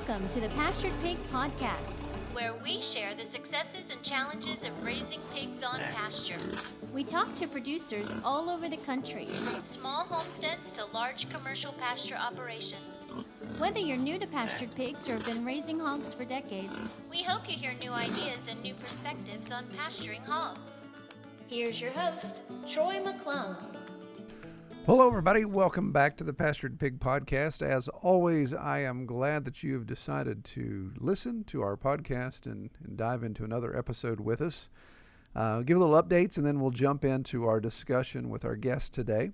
Welcome to the Pastured Pig Podcast, where we share the successes and challenges of raising pigs on pasture. We talk to producers all over the country, from small homesteads to large commercial pasture operations. Whether you're new to pastured pigs or have been raising hogs for decades, we hope you hear new ideas and new perspectives on pasturing hogs. Here's your host, Troy McClung. Hello, everybody. Welcome back to the Pastured Pig Podcast. As always, I am glad that you have decided to listen to our podcast and dive into another episode with us. Give a little updates, and then we'll jump into our discussion with our guest today.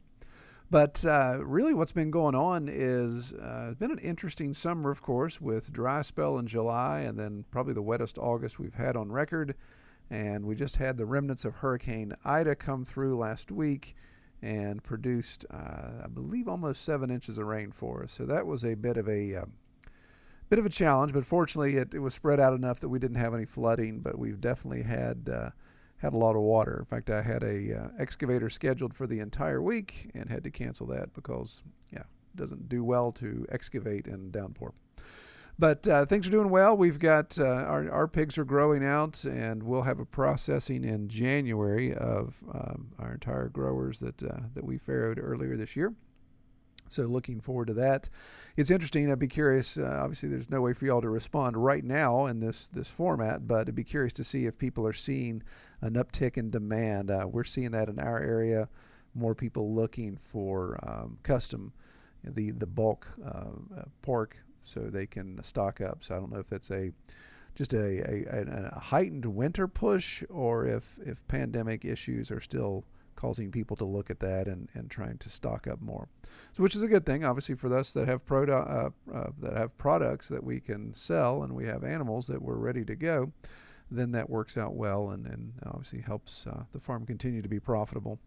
But really what's been going on is it's been an interesting summer, of course, with dry spell in July and then probably the wettest August we've had on record. And we just had the remnants of Hurricane Ida come through last week and produced, I believe, almost 7 inches of rain for us. So that was a bit of a challenge, but fortunately it was spread out enough that we didn't have any flooding. But we've definitely had a lot of water. In fact, I had a excavator scheduled for the entire week and had to cancel that because it doesn't do well to excavate in downpour. But things are doing well. We've got our pigs are growing out, and we'll have a processing in January of our entire growers that we farrowed earlier this year. So looking forward to that. It's interesting. I'd be curious. Obviously, there's no way for y'all to respond right now in this format, but I'd be curious to see if people are seeing an uptick in demand. We're seeing that in our area. More people looking for custom, the bulk pork, so they can stock up. So I don't know if that's just a heightened winter push, or if pandemic issues are still causing people to look at that and trying to stock up more. So which is a good thing, obviously, for us that have products that we can sell, and we have animals that we're ready to go. Then that works out well and obviously helps the farm continue to be profitable.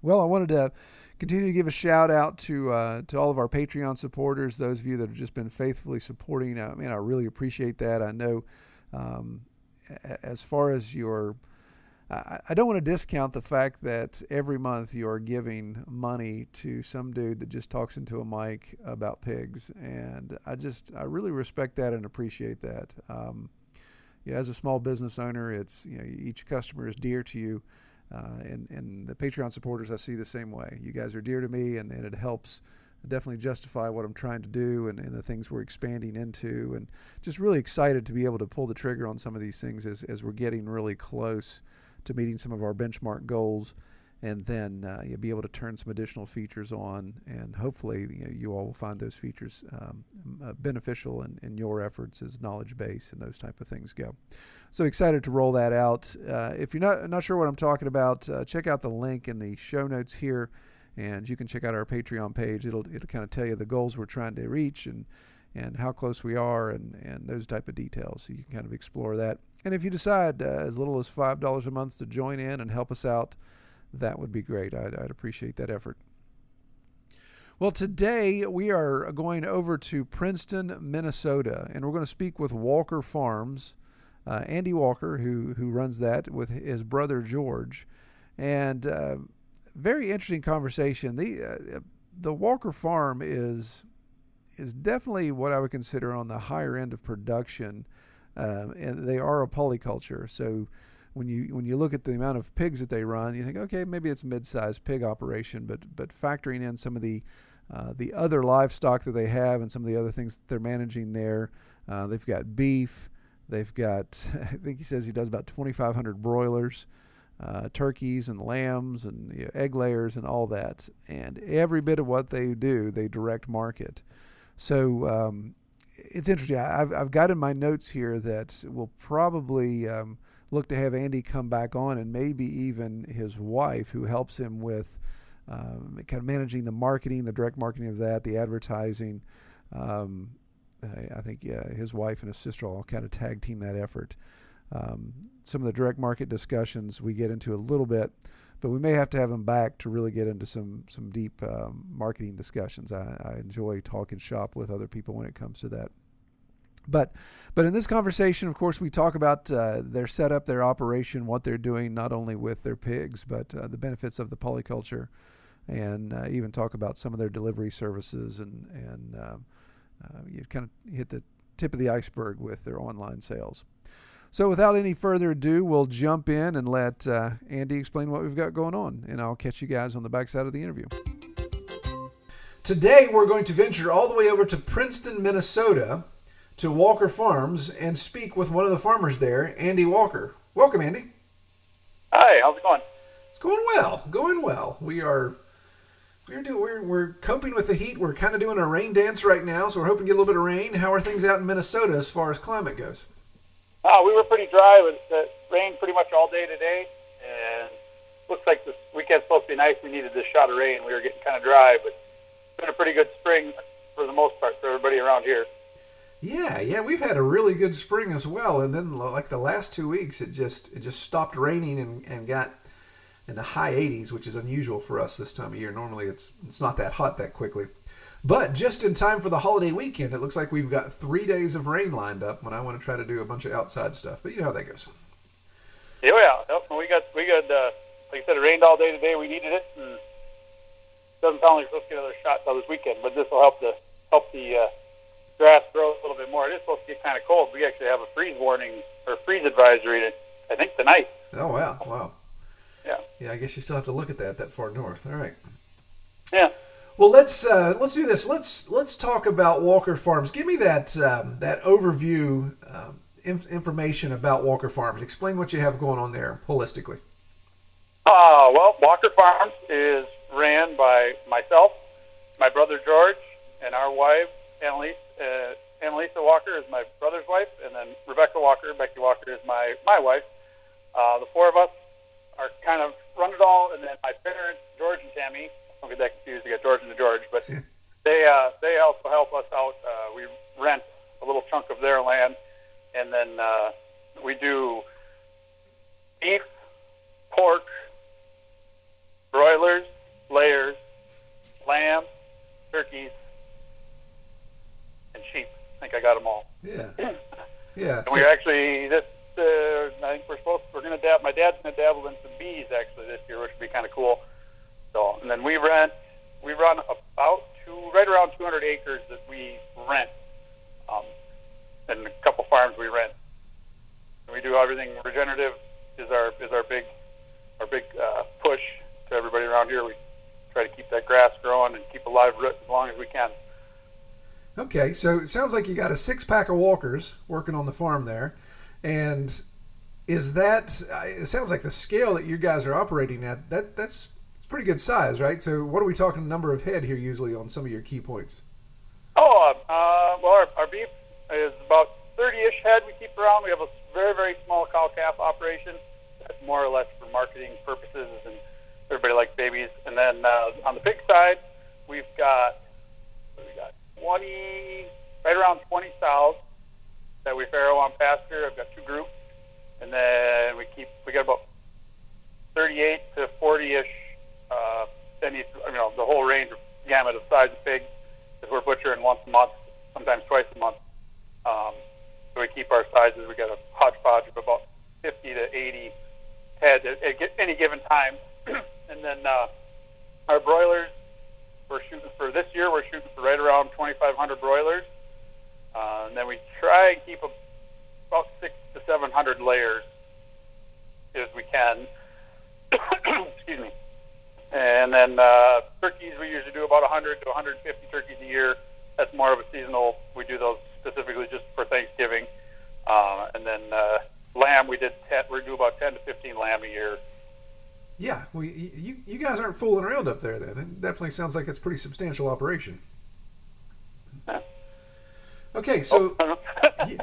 Well, I wanted to continue to give a shout out to all of our Patreon supporters, those of you that have just been faithfully supporting. I really appreciate that. I know as far as I don't want to discount the fact that every month you are giving money to some dude that just talks into a mic about pigs, and I really respect that and appreciate that. As a small business owner, it's each customer is dear to you. And the Patreon supporters, I see the same way. You guys are dear to me, and it helps definitely justify what I'm trying to do and the things we're expanding into. And just really excited to be able to pull the trigger on some of these things as we're getting really close to meeting some of our benchmark goals. And then you'll be able to turn some additional features on, and hopefully you all will find those features beneficial in your efforts as knowledge base and those type of things go. So excited to roll that out. If you're not sure what I'm talking about, check out the link in the show notes here, and you can check out our Patreon page. It'll kind of tell you the goals we're trying to reach and how close we are and those type of details. So you can kind of explore that. And if you decide as little as $5 a month to join in and help us out, that would be great. I'd appreciate that effort. Well, today we are going over to Princeton, Minnesota, and we're going to speak with Walker Farms, Andy Walker, who runs that, with his brother George. And very interesting conversation. The Walker Farm is definitely what I would consider on the higher end of production, and they are a polyculture. So when you look at the amount of pigs that they run, you think, okay, maybe it's a mid-sized pig operation, but factoring in some of the other livestock that they have and some of the other things that they're managing there, they've got beef, they've got, I think he says he does about 2,500 broilers, turkeys and lambs and egg layers and all that, and every bit of what they do, they direct market. So it's interesting. I've got in my notes here that we'll probably look to have Andy come back on, and maybe even his wife, who helps him with kind of managing the marketing, the direct marketing of that, the advertising. I think his wife and his sister-in-law kind of tag team that effort. Some of the direct market discussions we get into a little bit, but we may have to have him back to really get into some deep marketing discussions. I enjoy talking shop with other people when it comes to that. But in this conversation, of course, we talk about their setup, their operation, what they're doing, not only with their pigs, but the benefits of the polyculture, and even talk about some of their delivery services and you've kind of hit the tip of the iceberg with their online sales. So without any further ado, we'll jump in and let Andy explain what we've got going on, and I'll catch you guys on the backside of the interview. Today, we're going to venture all the way over to Princeton, Minnesota, to Walker Farms and speak with one of the farmers there, Andy Walker. Welcome, Andy. Hi, how's it going? It's going well. We're coping with the heat. We're kind of doing a rain dance right now, so we're hoping to get a little bit of rain. How are things out in Minnesota as far as climate goes? We were pretty dry. It rained pretty much all day today, and looks like this weekend's supposed to be nice. We needed this shot of rain. We were getting kind of dry, but it's been a pretty good spring for the most part for everybody around here. Yeah, we've had a really good spring as well, and then like the last 2 weeks, it just stopped raining and got in the high 80s, which is unusual for us this time of year. Normally, it's not that hot that quickly. But just in time for the holiday weekend, it looks like we've got 3 days of rain lined up when I want to try to do a bunch of outside stuff. But you know how that goes. Yeah. We got like I said, it rained all day today. We needed it, and it doesn't sound like we're supposed to get another shot till this weekend. But this will help the grass grow a little bit more. It is supposed to get kind of cold. We actually have a freeze warning or freeze advisory, I think, tonight. Oh wow. Yeah, I guess you still have to look at that far north. All right. Yeah. Well, let's do this. Let's talk about Walker Farms. Give me that overview information about Walker Farms. Explain what you have going on there holistically. Well, Walker Farms is ran by myself, my brother George, and our wife Annalise. Annalisa Walker is my brother's wife, and then Becky Walker is my wife. The four of us are kind of run it all, and then my parents, George and Tammy. Don't get that confused. We got George and George, but they also help us out. We rent a little chunk of their land, and then we do beef, pork, broilers, layers, lamb, turkeys, and sheep. I think I got them all. Yeah. And we actually I think we're going to dabble. My dad's going to dabble in some bees actually this year, which would be kind of cool. So, and then we run about right around 200 acres that we rent, and a couple farms we rent. And we do everything regenerative is our big push to everybody around here. We try to keep that grass growing and keep a live root as long as we can. Okay, so it sounds like you got a 6-pack of walkers working on the farm there, and is that? It sounds like the scale that you guys are operating at that's pretty good size, right? So what are we talking number of head here usually on some of your key points? Well, our beef is about 30-ish head we keep around. We have a very, very small cow-calf operation that's more or less for marketing purposes, and everybody likes babies. And then on the pig side, we've got 20, right around 20 sows that we farrow on pasture. I've got 2 groups, and then we got about 38 to 40-ish. The whole range of gamut of size of pigs, because we're butchering once a month, sometimes twice a month. So we keep our sizes. We got a hodgepodge of about 50 to 80 head at any given time. And then our broilers, we're shooting for this year. We're shooting for right around 2,500 broilers, and then we try and keep about 600 to 700 layers as we can. Excuse me. And then turkeys, we usually do about 100 to 150 turkeys a year. That's more of a seasonal. We do those specifically just for Thanksgiving. And then lamb, we do about 10 to 15 lamb a year. Yeah, well, you guys aren't fooling around up there then. It definitely sounds like it's a pretty substantial operation. Okay, so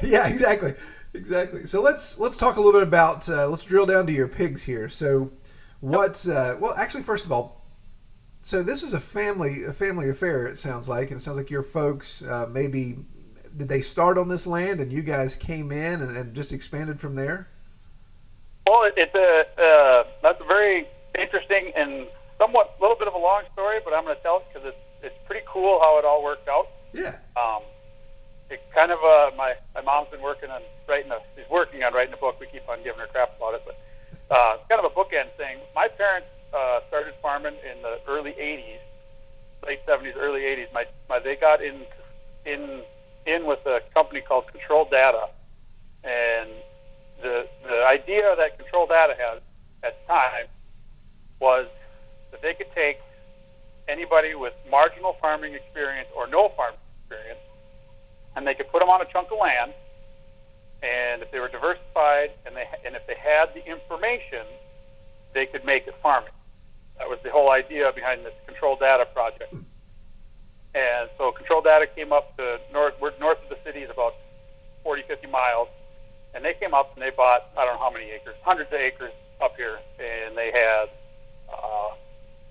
yeah, exactly. So let's talk a little bit about let's drill down to your pigs here. So well, actually, first of all, so this is a family affair. It sounds like, and it sounds like your folks maybe did they start on this land and you guys came in and just expanded from there? Well, that's a very interesting and somewhat little bit of a long story, but I'm going to tell it because it's pretty cool how it all worked out. Yeah. It kind of my mom's been working on writing a book. We keep on giving her crap about it, but it's kind of a bookend thing. My parents started farming in the early '80s, late '70s, early '80s. They got into in with a company called Control Data, and the idea that Control Data had at the time was that they could take anybody with marginal farming experience or no farming experience, and they could put them on a chunk of land, and if they were diversified and if they had the information, they could make it farming. That was the whole idea behind this Control Data project. And so Control Data came up to we're north of the city, is about 40, 50 miles, and they came up and they bought, I don't know how many acres, hundreds of acres up here, and they had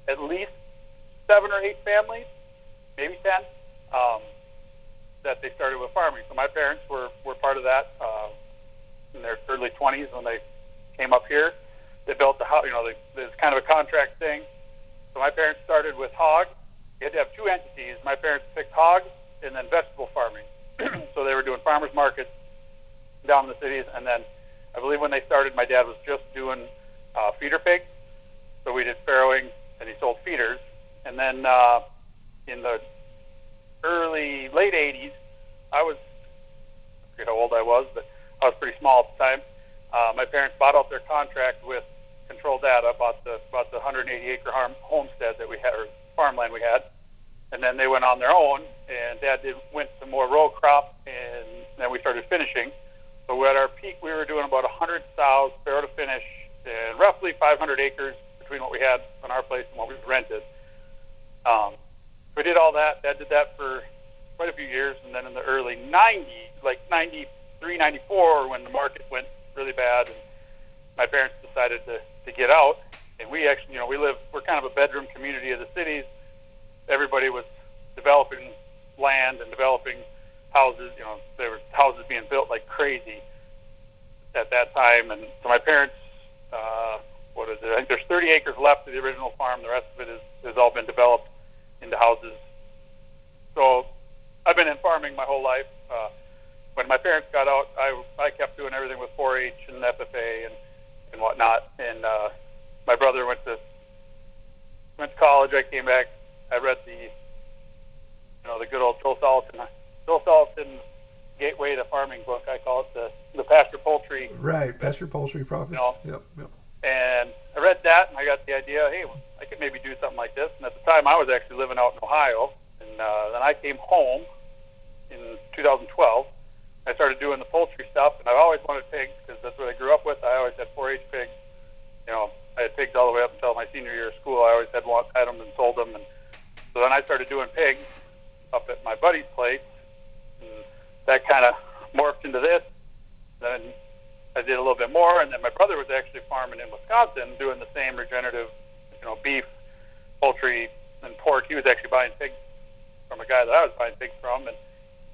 at least 7 or 8 families, maybe 10, that they started with farming. So my parents were part of that in their early 20s when they came up here. They built the house, there's kind of a contract thing. So my parents started with hog. You had to have 2 entities. My parents picked hog and then vegetable farming. So they were doing farmers markets down in the cities. And then I believe when they started, my dad was just doing feeder pigs. So we did farrowing and he sold feeders. And then in the late 80s, I forget how old I was, but I was pretty small at the time. My parents bought out their contract with Control Data, bought the 180-acre homestead that we had, or farmland we had, and then they went on their own. And Dad went to more row crop, and then we started finishing. So at our peak, we were doing about 100 sows, farrow to finish, and roughly 500 acres between what we had on our place and what we rented. We did all that. Dad did that for quite a few years, and then in the early 90s, like 93, 94, when the market went really bad, and my parents decided to get out. And we actually, we're kind of a bedroom community of the cities. Everybody was developing land and developing houses. There were houses being built like crazy at that time. And so my parents, I think there's 30 acres left of the original farm. The rest of it has all been developed into houses. So I've been in farming my whole life. When my parents got out, I kept doing everything with 4-H and FFA and whatnot. And my brother went to college. I came back. I read the good old Joel Salatin's Gateway to Farming book. I call it the Pastured Poultry. Right, Pastured Poultry Profits. Yep. And I read that, and I got the idea, hey, I could maybe do something like this. And at the time, I was actually living out in Ohio. And then I came home in 2012. I started doing the poultry stuff, and I've always wanted pigs because that's what I grew up with. I always had 4-H pigs. I had pigs all the way up until my senior year of school. I always had them and sold them. And so then I started doing pigs up at my buddy's place, and that kind of morphed into this. Then I did a little bit more, and then my brother was actually farming in Wisconsin, doing the same regenerative, beef, poultry, and pork. He was actually buying pigs from a guy that I was buying pigs from, and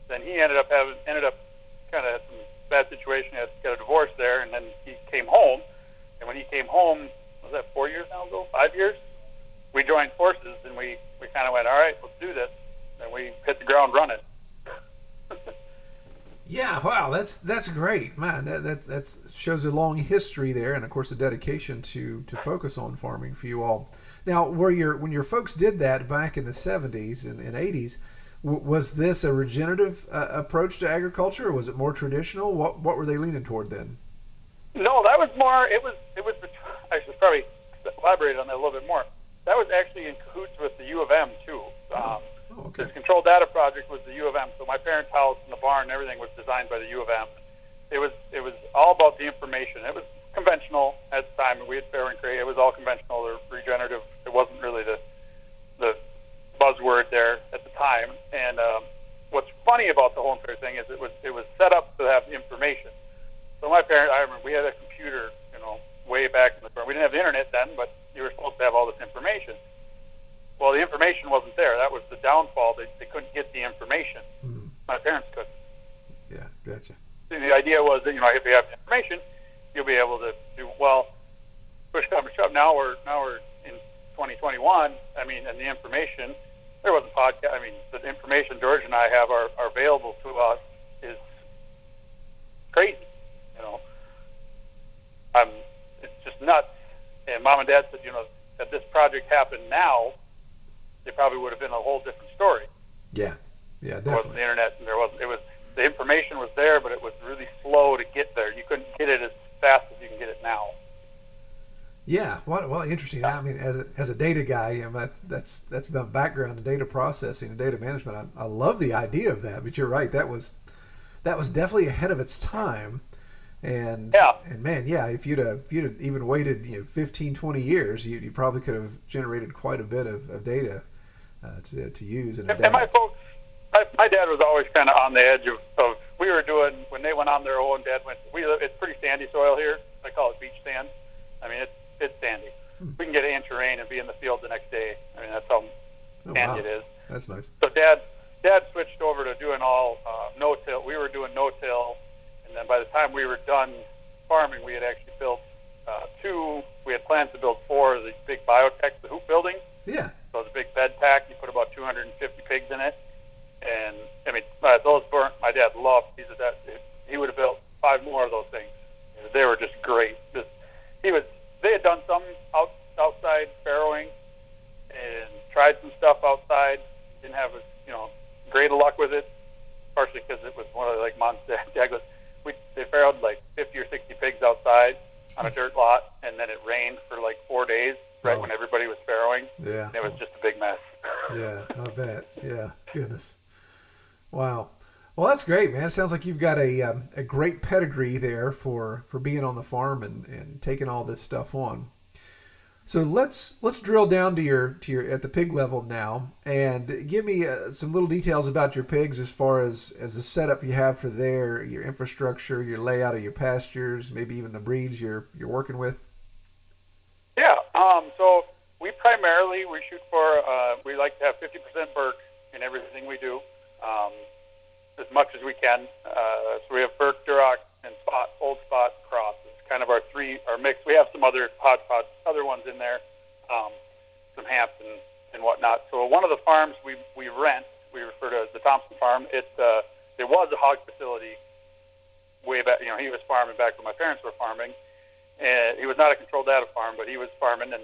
then he ended up kind of had some bad situation. He got a divorce there, and then he came home. And when he came home, was that 4 years now ago? 5 years? We joined forces, and we kind of went, all right, let's do this. And we hit the ground running. Yeah, wow, that's great, man. That shows a long history there, and of course a dedication to focus on farming for you all. Now, when your folks did that back in the 70s and 80s, was this a regenerative approach to agriculture, or was it more traditional? What were they leaning toward then? No, that was more. It was. I should probably elaborate on that a little bit more. That was actually in cahoots with the U of M too. Okay. This Control Data project was the U of M. So my parents' house and the barn and everything was designed by the U of M. It was all about the information. It was conventional at the time. We had fair and crate. It was all conventional or regenerative. It wasn't really the buzzword there at the time. And what's funny about the whole entire thing is it was set up to have information. So my parents, I remember we had a computer, way back in the farm. We didn't have the internet then, but you were supposed to have all this information. Well, the information wasn't there. That was the downfall. They couldn't get the information. Mm-hmm. My parents couldn't. Yeah, gotcha. So the idea was that, if you have the information, you'll be able to do, well, push come to shove. Now we're in 2021. And the information, there wasn't podcast. The information George and I have are available to us is crazy. It's just nuts. And Mom and Dad said, had this project happened now, it probably would have been a whole different story. Yeah. Yeah, There wasn't definitely. the internet, and the information was there, but it was really slow to get there. You couldn't get it as fast as you can get it now. Yeah, well, interesting. I mean, as a data guy, that's my background in data processing and data management. I love the idea of that, but you're right. That was definitely ahead of its time. And Yeah. and man, yeah, if you'd even waited 15, 20 years, you probably could have generated quite a bit of data to use and And my adapt. folks, my dad was always kind of on the edge of we were doing when they went on their own. Dad went. It's pretty sandy soil here. I call it beach sand. I mean, it's sandy. We can get an inch of rain and be in the field the next day. I mean, that's how Oh, sandy wow. it is. That's nice. So Dad switched over to doing all no-till. We were doing no-till, and then by the time we were done farming, we had actually built two. We had plans to build 4 of the big biotech, the hoop buildings. Yeah. So the big bed pack, you put about 250 pigs in it, and I mean those burnt. My dad loved these. That he would have built 5 more of those things. They were just great. They had done some outside farrowing and tried some stuff outside. Didn't have great luck with it, partially because it was one of like Mom's dad goes. They farrowed like 50 or 60 pigs outside on a dirt lot, and then it rained for like 4 days, right when everybody was farrowing. Yeah. And it was just a big mess. Yeah, I bet. Yeah, goodness. Wow. Well, that's great, man. It sounds like you've got a great pedigree there for being on the farm and taking all this stuff on. So let's drill down to your at the pig level now, and give me some little details about your pigs as far as the setup you have for your infrastructure, your layout of your pastures, maybe even the breeds you're working with. Yeah. So we shoot for we like to have 50% Burke in everything we do, as much as we can. So we have Burke, Duroc, and Old Spot Cross. It's kind of our mix. We have some other hodgepodge, other ones in there, some Hamps and whatnot. So one of the farms we rent, we refer to as the Thompson Farm. It was a hog facility way back. He was farming back when my parents were farming. He was not a controlled data farm, but he was farming, and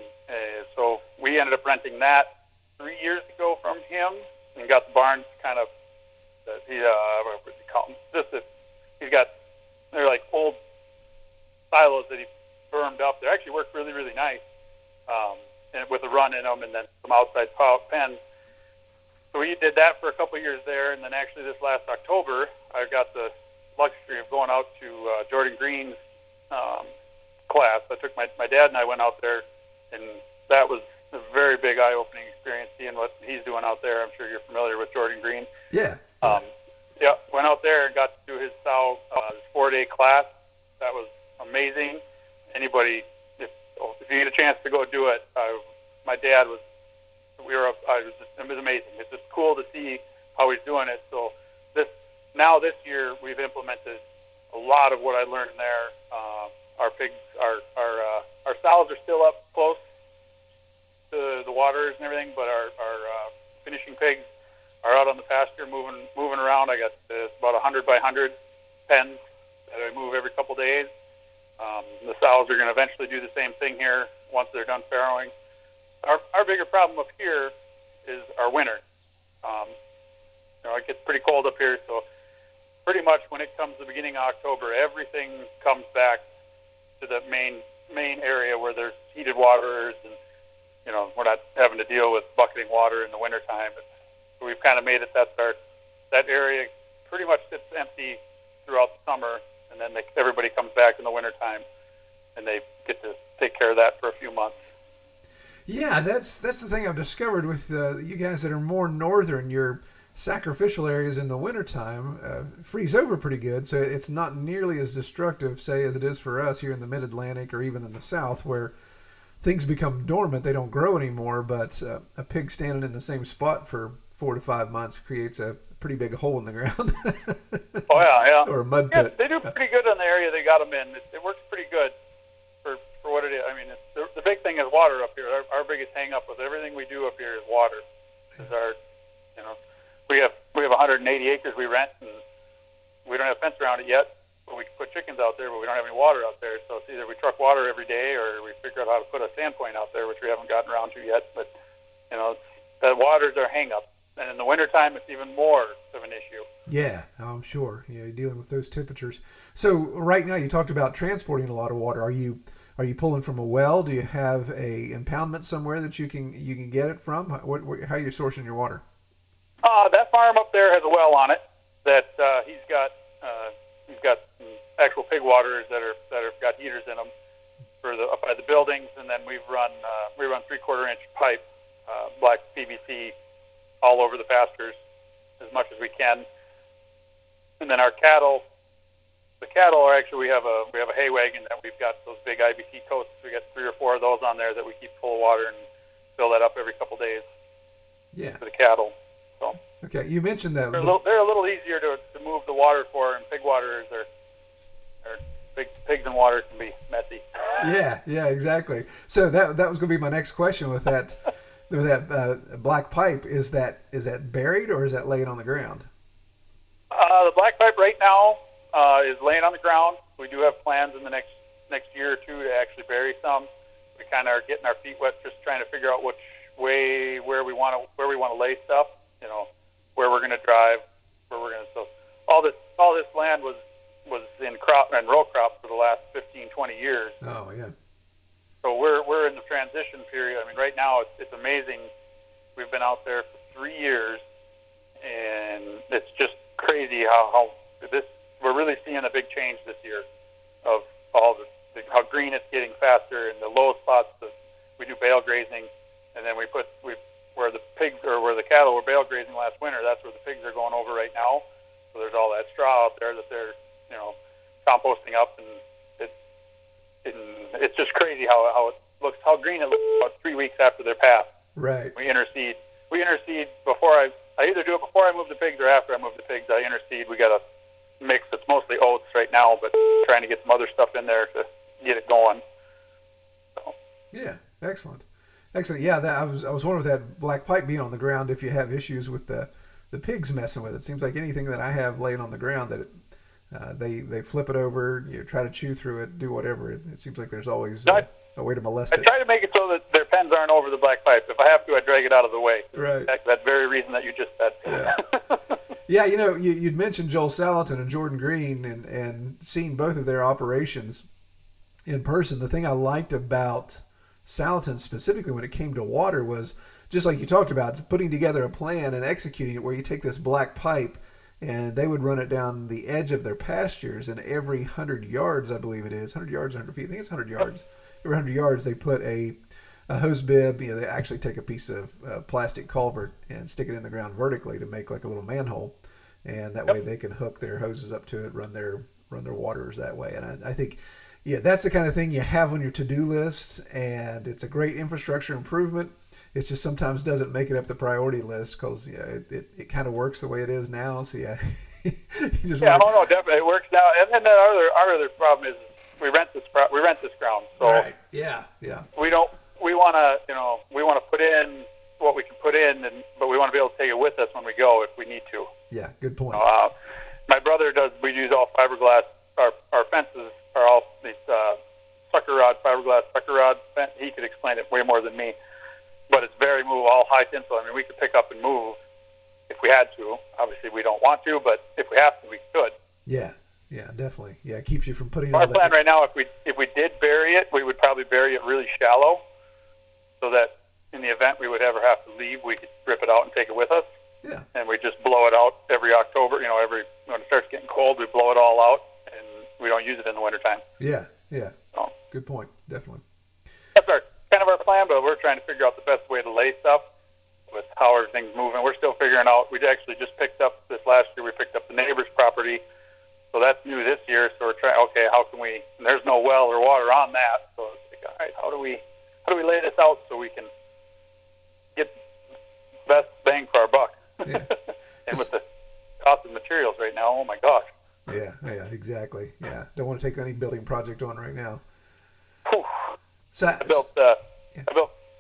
so we ended up renting that 3 years ago from him, and got the barns kind of. What do you call them? They're like old silos that he firmed up. They actually work really, really nice, and with a run in them, and then some outside pens. So we did that for a couple of years there, and then actually this last October, I got the luxury of going out to Jordan Green's class. I took my dad and I went out there, and that was a very big eye-opening experience, seeing what he's doing out there. I'm sure you're familiar with Jordan Green. Yeah. Yeah, went out there and got to do his sow, his 4-day class. That was amazing. Anybody, if you get a chance to go do it, my dad was. It was amazing. It's just cool to see how he's doing it. So this year we've implemented a lot of what I learned there. Our pigs, our sows are still up close to the waters and everything, but our finishing pigs are out on the pasture moving around. I got about 100 by 100 pens that I move every couple days. The sows are going to eventually do the same thing here once they're done farrowing. Our bigger problem up here is our winter. It gets pretty cold up here, so pretty much when it comes to the beginning of October, everything comes back to the main area where there's heated waters, and we're not having to deal with bucketing water in the wintertime. So we've kind of made it that area pretty much sits empty throughout the summer, and then everybody comes back in the wintertime, and they get to take care of that for a few months. Yeah, that's the thing I've discovered with you guys that are more northern. Your sacrificial areas in the wintertime freeze over pretty good, so it's not nearly as destructive, say, as it is for us here in the mid-Atlantic or even in the south, where things become dormant. They don't grow anymore, but a pig standing in the same spot for 4 to 5 months creates a pretty big hole in the ground. Oh, yeah. Or a mud pit. pit. They do pretty good in the area they got them in. It works pretty good for what it is. I mean, the big thing is water up here. Our biggest hang-up with everything we do up here is water. We have 180 acres we rent, and we don't have fence around it yet, but we can put chickens out there, but we don't have any water out there. So it's either we truck water every day, or we figure out how to put a sand point out there, which we haven't gotten around to yet. But the water's our hang-up. And in the wintertime, it's even more an issue. Yeah, I'm sure. You're dealing with those temperatures. So right now, you talked about transporting a lot of water. Are you pulling from a well? Do you have a impoundment somewhere that you can get it from? How are you sourcing your water? That farm up there has a well on it that he's got some actual pig waters that are got heaters in them for the up by the buildings, and then we run 3/4 inch pipe, black PVC, all over the pastures as much as we can. And then our cattle, are actually we have a hay wagon that we've got those big IBC totes. We got 3 or 4 of those on there that we keep full of water and fill that up every couple days. Yeah. For the cattle. So. Okay, you mentioned that they're a little easier to move the water for, and pig waters are big pigs and water can be messy. Yeah, exactly. So that was going to be my next question with that black pipe. Is that buried or is that laying on the ground? The black pipe right now is laying on the ground. We do have plans in the next year or two to actually bury some. We kind of are getting our feet wet, just trying to figure out where we want to lay stuff. You know, where we're going to drive, so all this land was in crop and row crop for the last 15, 20 years. Oh yeah. So we're in the transition period. I mean, right now it's amazing. We've been out there for 3 years, and it's just crazy how we're really seeing a big change this year of all how green it's getting faster, and the low spots. We do bale grazing, and then where the pigs or where the cattle were bale grazing last winter. That's where the pigs are going over right now. So there's all that straw out there that they're composting up, and it's just crazy how it looks, how green it looks about 3 weeks after they're passed. Right. We interseed before I either do it before I move the pigs or after I move the pigs. I interseed. We got a mix that's mostly oats right now, but trying to get some other stuff in there to get it going. So. Yeah, excellent. Yeah, I was wondering with that black pipe being on the ground if you have issues with the pigs messing with it. Seems like anything that I have laying on the ground that they flip it over, try to chew through it, do whatever. It seems like there's always a way to molest it. I try to make it so that their pens aren't over the black pipe. If I have to, I drag it out of the way. Right. That very reason that you just said. Yeah. Yeah, you'd mentioned Joel Salatin and Jordan Green and seeing both of their operations in person. The thing I liked about Salatin specifically when it came to water was, just like you talked about, putting together a plan and executing it, where you take this black pipe and they would run it down the edge of their pastures, and every 100 yards, I believe it is, 100 yards, 100 feet, I think it's 100 yards. Every 100 yards they put a hose bib. They actually take a piece of plastic culvert and stick it in the ground vertically to make like a little manhole, and that way they can hook their hoses up to it, run their waters that way. And I think, yeah, that's the kind of thing you have on your to-do lists, and it's a great infrastructure improvement. It just sometimes doesn't make it up the priority list because it kind of works the way it is now. So no, definitely it works now. And then our other problem is we rent this ground. So right. Yeah. We want to put in what we can put in, but we want to be able to take it with us when we go if we need to. Yeah, good point. My brother does. We use all fiberglass. Our fences are all these fiberglass sucker rod fence. He could explain it way more than me. But it's very movable, all high tensile. I mean, we could pick up and move if we had to. Obviously, we don't want to, but if we have to, we could. Yeah, definitely. Yeah, it keeps you from putting. Our plan right now, if we did bury it, we would probably bury it really shallow, so that in the event we would ever have to leave, we could rip it out and take it with us. Yeah. And we just blow it out every October. When it starts getting cold, we blow it all out, and we don't use it in the wintertime. Yeah. So. Good point. Definitely. That's kind of our plan, but we're trying to figure out the best way to lay stuff with how everything's moving. We're still figuring out. We actually just picked up this last year. We picked up the neighbor's property, so that's new this year. So we're trying. Okay, how can we? And there's no well or water on that. So it's like, all right, how do we lay this out so we can get best bang for our buck? Yeah. And with the cost of materials right now, oh my gosh. Yeah, exactly. Yeah, don't want to take any building project on right now. Whew. So I built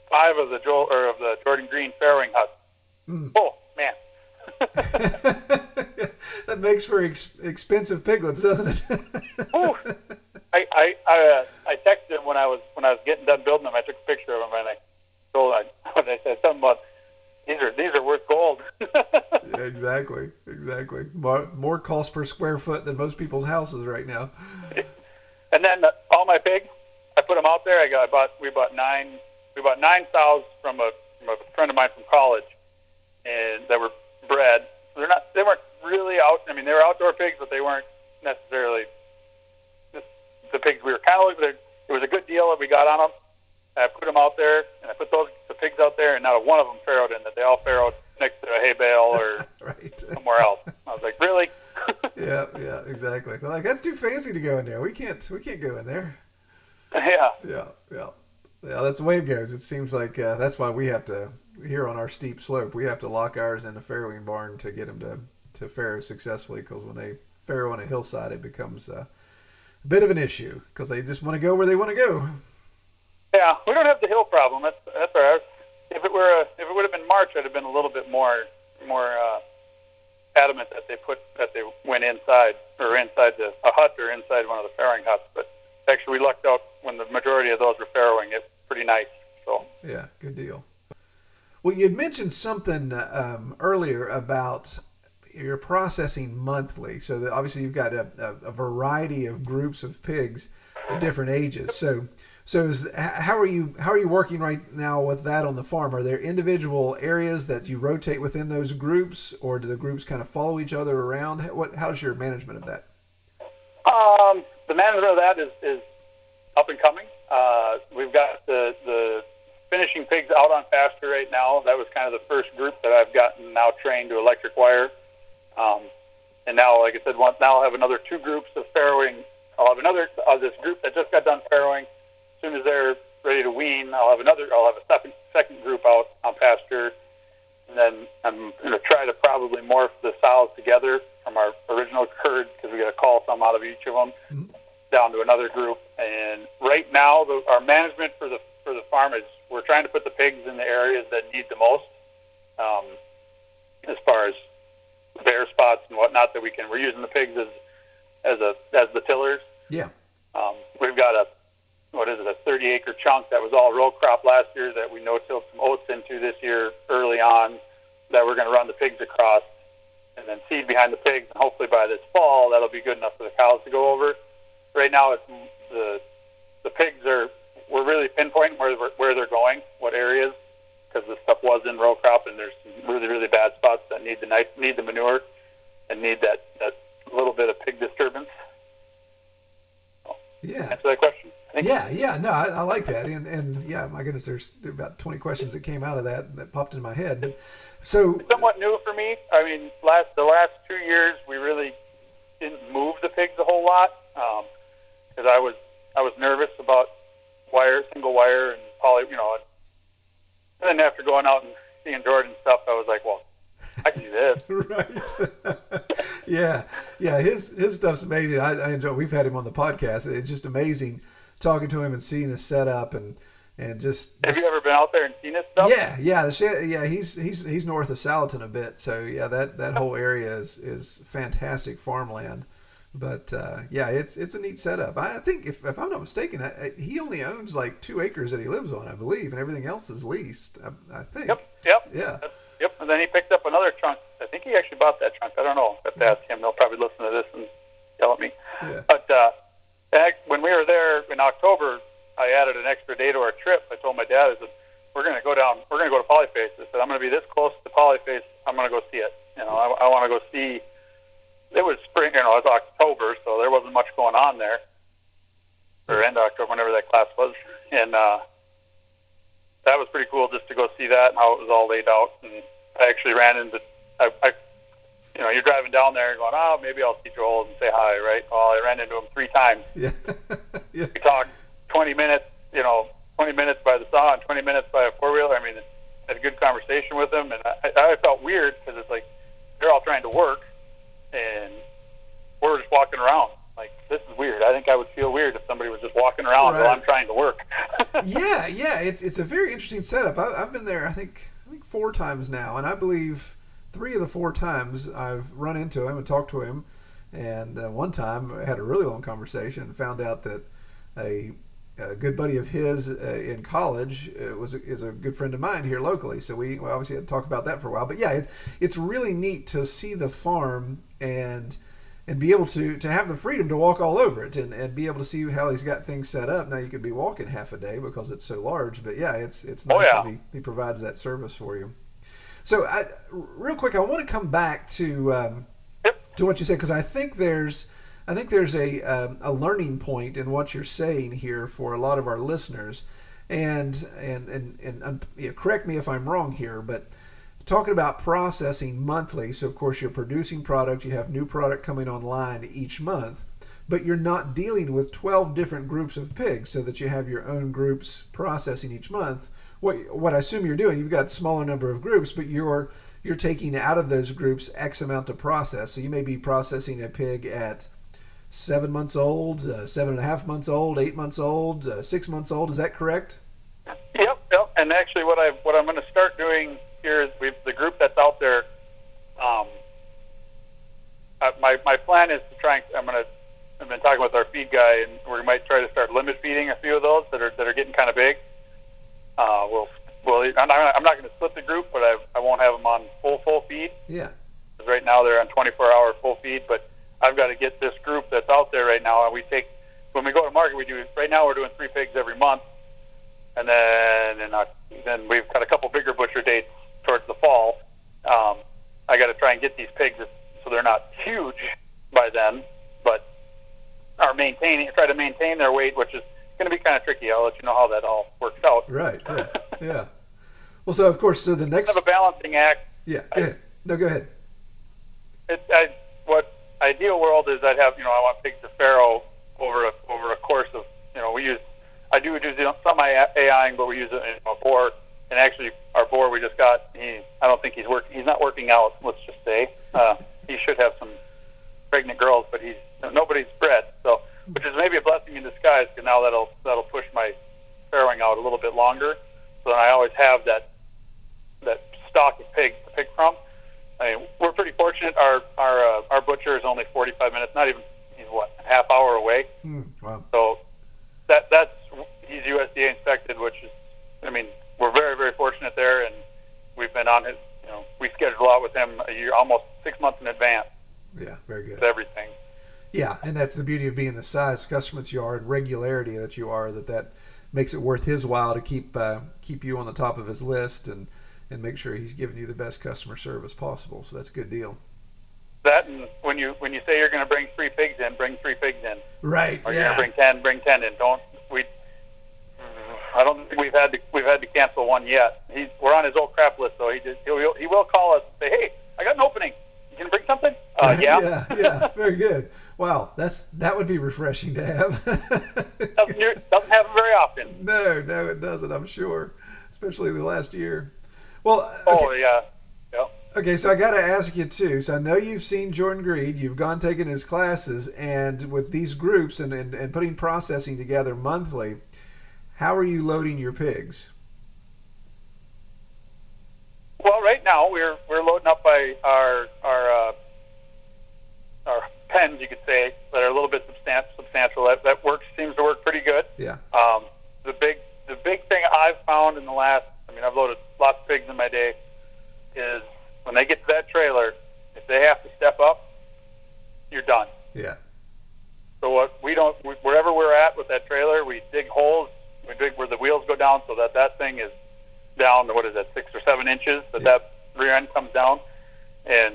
5 of the Jordan Green farrowing huts. Mm. Oh man, that makes for expensive piglets, doesn't it? Ooh. I texted him when I was getting done building them. I took a picture of them and I said something about these are worth gold. Exactly. More cost per square foot than most people's houses right now. And then all my pigs, I put them out there. We bought nine sows from a friend of mine from college, and that were bred. So they weren't really out. I mean, they were outdoor pigs, but they weren't necessarily the pigs we were kind of looking at. It was a good deal that we got on them. I put them out there, and I put the pigs out there, and not one of them farrowed in that. They all farrowed next to a hay bale or right. somewhere else. I was like, really? Yeah, exactly. They're like, that's too fancy to go in there. We can't go in there. Yeah. Yeah. That's the way it goes. It seems like that's why we have to, here on our steep slope, we have to lock ours in a farrowing barn to get them to farrow successfully, because when they farrow on a hillside, it becomes a bit of an issue because they just want to go where they want to go. Yeah, we don't have the hill problem. That's all right. If it would have been March, I'd have been a little bit more adamant that they went inside a hut or inside one of the farrowing huts. But actually, we lucked out when the majority of those were farrowing. It's pretty nice. So yeah, good deal. Well, you had mentioned something earlier about you're processing monthly, so that obviously you've got a variety of groups of pigs at different ages. So how are you working right now with that on the farm? Are there individual areas that you rotate within those groups, or do the groups kind of follow each other around? How's your management of that? The management of that is up and coming. We've got the finishing pigs out on pasture right now. That was kind of the first group that I've gotten now trained to electric wire. And now, like I said, now I'll have another 2 groups of farrowing. I'll have another this group that just got done farrowing. As soon as they're ready to wean, I'll have a second group out on pasture, and then I'm going to try to probably morph the sows together from our original herd, because we got to call some out of each of them down to another group. And right now, our management for the farm is we're trying to put the pigs in the areas that need the most, as far as bare spots and whatnot that we're using the pigs as the tillers. Yeah. We've got a 30-acre chunk that was all row crop last year that we no-tilled some oats into this year early on, that we're going to run the pigs across and then seed behind the pigs, and hopefully by this fall that'll be good enough for the cows to go over. Right now, it's the pigs we're really pinpointing where they're going, what areas, because the stuff was in row crop, and there's some really, really bad spots that need the manure and need that little bit of pig disturbance. Yeah. Answer that question? Yeah. No, I like that. And yeah, my goodness, there's about 20 questions that came out of that popped in my head. But, so it's somewhat new for me. I mean, the last 2 years, we really didn't move the pigs a whole lot, because I was nervous about single wire and poly, and then after going out and seeing Jordan stuff, I was like, well, I can do this. Right. Yeah. His stuff's amazing. I enjoy. We've had him on the podcast. It's just amazing talking to him and seeing his setup and just. Have you ever been out there and seen his stuff? Yeah. He's north of Salaton a bit. So yeah, that whole area is fantastic farmland. But it's a neat setup. I think if I'm not mistaken, he only owns like 2 acres that he lives on, I believe, and everything else is leased. I think. Yep. Yeah. Yep. And then he picked up another chunk. I think he actually bought that chunk. I don't know. I have to ask him. They'll probably listen to this and yell at me. Yeah. But when we were there in October, I added an extra day to our trip. I told my dad, I said, we're going to go to Polyface. I said, I'm going to be this close to Polyface. I'm going to go see it. I want to go see. It was spring, it was October, so there wasn't much going on there. Or end of October, whenever that class was. And that was pretty cool just to go see that and how it was all laid out. And I actually ran into, you're driving down there and going, oh, maybe I'll see Joel and say hi, right? Well, I ran into him 3 times. Yeah. We talked 20 minutes, 20 minutes by the saw and 20 minutes by a 4-wheeler. I mean, had a good conversation with him. And I felt weird because it's like they're all trying to work and we're just walking around. Like, this is weird. I think I would feel weird if somebody was just walking around while I'm trying to work. Yeah. It's a very interesting setup. I've been there, I think 4 times now, and I believe 3 of the 4 times I've run into him and talked to him. And one time I had a really long conversation and found out that a a good buddy of his in college is a good friend of mine here locally. So we obviously had to talk about that for a while. But yeah, it's really neat to see the farm and be able to have the freedom to walk all over it and be able to see how he's got things set up. Now you could be walking half a day because it's so large, but yeah, it's nice that he provides that service for you. So real quick, I want to come back to what you said, because I think there's a learning point in what you're saying here for a lot of our listeners, and correct me if I'm wrong here, but talking about processing monthly. So of course you're producing product, you have new product coming online each month, but you're not dealing with 12 different groups of pigs so that you have your own groups processing each month. What I assume you're doing, you've got a smaller number of groups, but you're taking out of those groups X amount to process. So you may be processing a pig at 7 months old, 7.5 months old, 8 months old, 6 months old. Is that correct? Yep. And actually, what I'm going to start doing here is the group that's out there. My plan is to try. I've been talking with our feed guy, and we might try to start limit feeding a few of those that are getting kind of big. I'm not going to split the group, but I won't have them on full feed. Yeah. Because right now they're on 24-hour full feed, but I've got to get this group that's out there right now. And when we go to market, right now we're doing 3 pigs every month, and then we've got a couple bigger butcher dates towards the fall. I got to try and get these pigs so they're not huge by then, but try to maintain their weight, which is going to be kind of tricky. I'll let you know how that all works out. Right. Yeah. Well, so of course, the next kind of a balancing act. Yeah. Go ahead. No, go ahead. What ideal world is I'd have, I want pigs to farrow over a course of, I do some AIing, but we use a boar, and actually our boar we just got, I don't think he's not working out, let's just say. He should have some pregnant girls, but nobody's bred, so, which is maybe a blessing in disguise, because now that'll push my farrowing out a little bit longer, so then I always have that stock of pigs to pick from. I mean, we're pretty fortunate. Our butcher is only 45 minutes, not even, he's a half hour away. Wow. So he's USDA inspected, which is, we're very, very fortunate there, and we've been on his, we schedule out with him a year, almost 6 months in advance. Yeah, very good. With everything. Yeah, and that's the beauty of being the size customer that you are and regularity that you are, that makes it worth his while to keep you on the top of his list and make sure he's giving you the best customer service possible. So that's a good deal. That, and when you say you're going to bring 3 pigs in, bring 3 pigs in. Right. Or you're going to bring 10 in. I don't think we've had to cancel one yet. We're on his old crap list, so he will call us and say, "Hey, I got an opening. You can bring something?" Yeah. Yeah. Very good. Wow, that would be refreshing to have. Doesn't happen very often. No, it doesn't. I'm sure, especially the last year. Well. Okay. Oh yeah. Yep. Okay, so I got to ask you too. So I know you've seen Jordan Greed. You've taken his classes, and with these groups and putting processing together monthly, how are you loading your pigs? Well, right now we're loading up by our pens, you could say, that are a little bit substantial. That seems to work pretty good. Yeah. The big thing I've found in the last, I've loaded lots of pigs in my day, is when they get to that trailer, if they have to step up, you're done. Yeah. So wherever we're at with that trailer, we dig holes. We dig where the wheels go down, so that thing is down to 6 or 7 inches, that rear end comes down, and